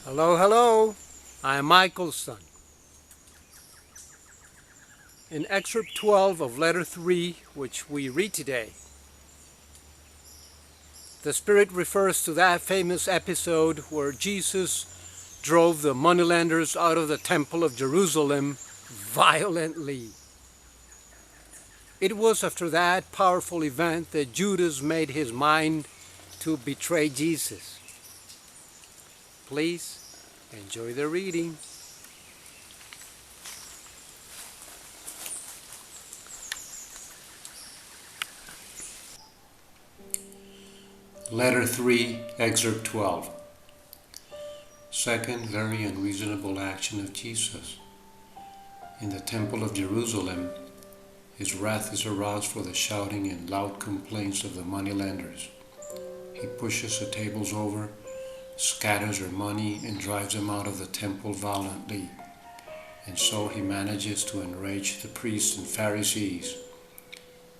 Hello, hello. I am Michael's son. In Excerpt 12 of Letter 3, which we read today, the Spirit refers to that famous episode where Jesus drove the moneylenders out of the Temple of Jerusalem violently. It was after that powerful event that Judas made his mind to betray Jesus. Please enjoy the reading. Letter 3, Excerpt 12. Second very unreasonable action of Jesus. In the Temple of Jerusalem, his wrath is aroused for the shouting and loud complaints of the moneylenders. He pushes the tables over, scatters their money, and drives them out of the temple violently. And so he manages to enrage the priests and Pharisees.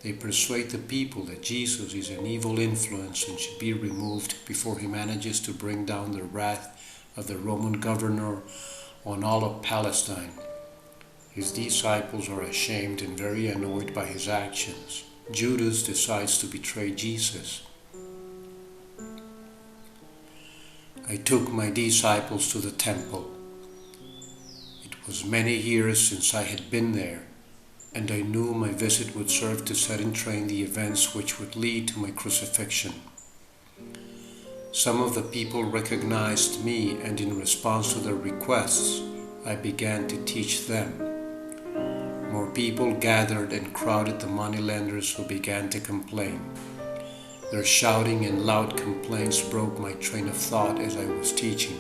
They persuade the people that Jesus is an evil influence and should be removed before he manages to bring down the wrath of the Roman governor on all of Palestine. His disciples are ashamed and very annoyed by his actions. Judas decides to betray Jesus. I took my disciples to the temple. It was many years since I had been there, and I knew my visit would serve to set in train the events which would lead to my crucifixion. Some of the people recognized me, and in response to their requests, I began to teach them. More people gathered and crowded the moneylenders, who began to complain. Their shouting and loud complaints broke my train of thought as I was teaching.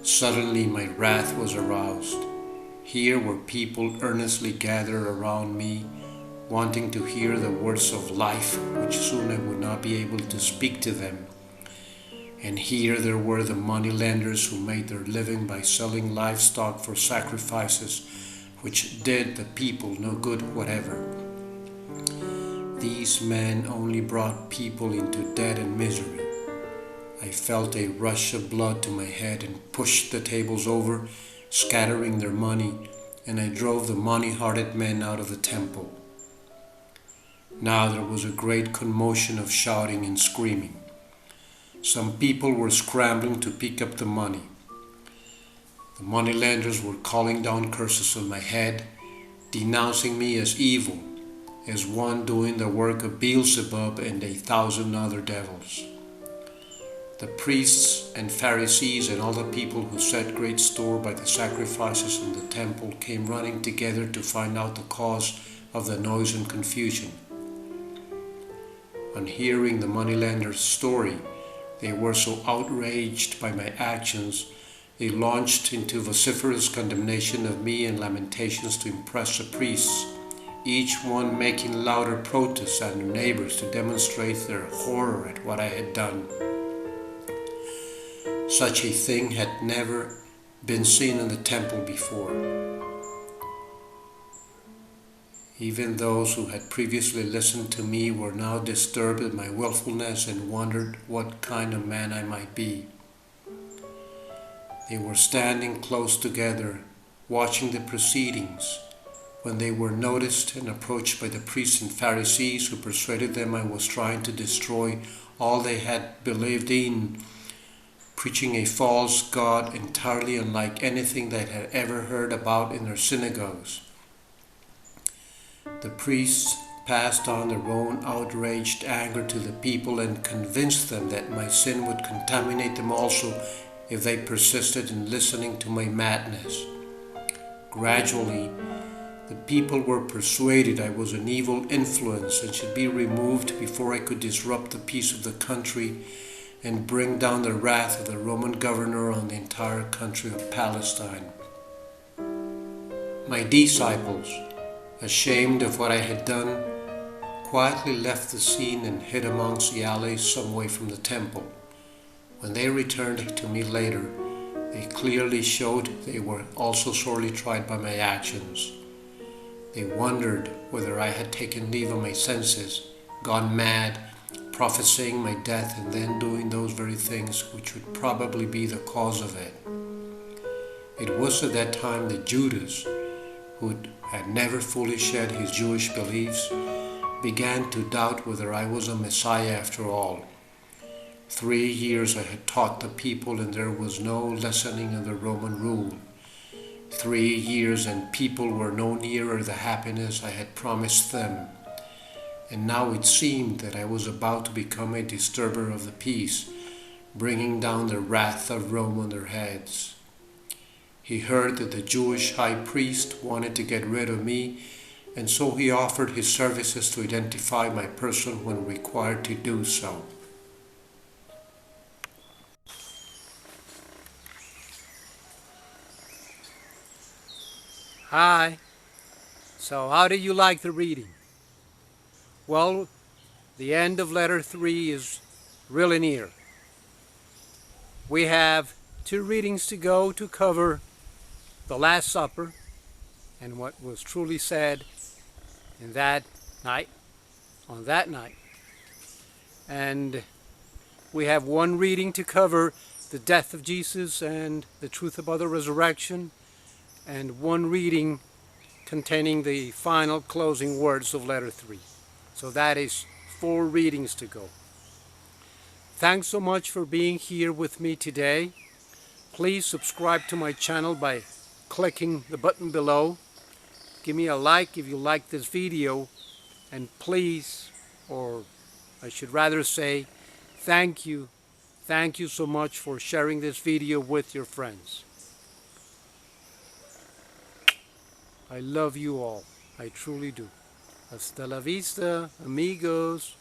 Suddenly my wrath was aroused. Here were people earnestly gathered around me, wanting to hear the words of life, which soon I would not be able to speak to them. And here there were the moneylenders who made their living by selling livestock for sacrifices, which did the people no good whatever. These men only brought people into debt and misery. I felt a rush of blood to my head and pushed the tables over, scattering their money, and I drove the money-hearted men out of the temple. Now there was a great commotion of shouting and screaming. Some people were scrambling to pick up the money. The moneylenders were calling down curses on my head, denouncing me as evil, as one doing the work of Beelzebub and 1,000 other devils. The priests and Pharisees and all the people who set great store by the sacrifices in the temple came running together to find out the cause of the noise and confusion. On hearing the moneylenders' story, they were so outraged by my actions, they launched into vociferous condemnation of me and lamentations to impress the priests, each one making louder protests at their neighbors to demonstrate their horror at what I had done. Such a thing had never been seen in the temple before. Even those who had previously listened to me were now disturbed at my willfulness and wondered what kind of man I might be. They were standing close together, watching the proceedings, when they were noticed and approached by the priests and Pharisees, who persuaded them I was trying to destroy all they had believed in, preaching a false god entirely unlike anything they had ever heard about in their synagogues. The priests passed on their own outraged anger to the people and convinced them that my sin would contaminate them also if they persisted in listening to my madness. Gradually, the people were persuaded I was an evil influence and should be removed before I could disrupt the peace of the country and bring down the wrath of the Roman governor on the entire country of Palestine. My disciples, ashamed of what I had done, quietly left the scene and hid amongst the alleys some way from the temple. When they returned to me later, they clearly showed they were also sorely tried by my actions. They wondered whether I had taken leave of my senses, gone mad, prophesying my death and then doing those very things which would probably be the cause of it. It was at that time that Judas, who had never fully shed his Jewish beliefs, began to doubt whether I was a Messiah after all. 3 years I had taught the people, and there was no lessening of the Roman rule. 3 years, and people were no nearer the happiness I had promised them. And now it seemed that I was about to become a disturber of the peace, bringing down the wrath of Rome on their heads. He heard that the Jewish high priest wanted to get rid of me, and so he offered his services to identify my person when required to do so. Hi. So how did you like the reading? Well, the end of letter 3 is really near. We have 2 readings to go to cover the Last Supper and what was truly said in that night, on that night. And we have 1 reading to cover the death of Jesus and the truth about the resurrection, and 1 reading containing the final closing words of letter 3. So that is 4 readings to go. Thanks so much for being here with me today. Please subscribe to my channel by clicking the button below. Give me a like if you like this video, and please, or I should rather say, thank you so much for sharing this video with your friends. I love you all. I truly do. Hasta la vista, amigos.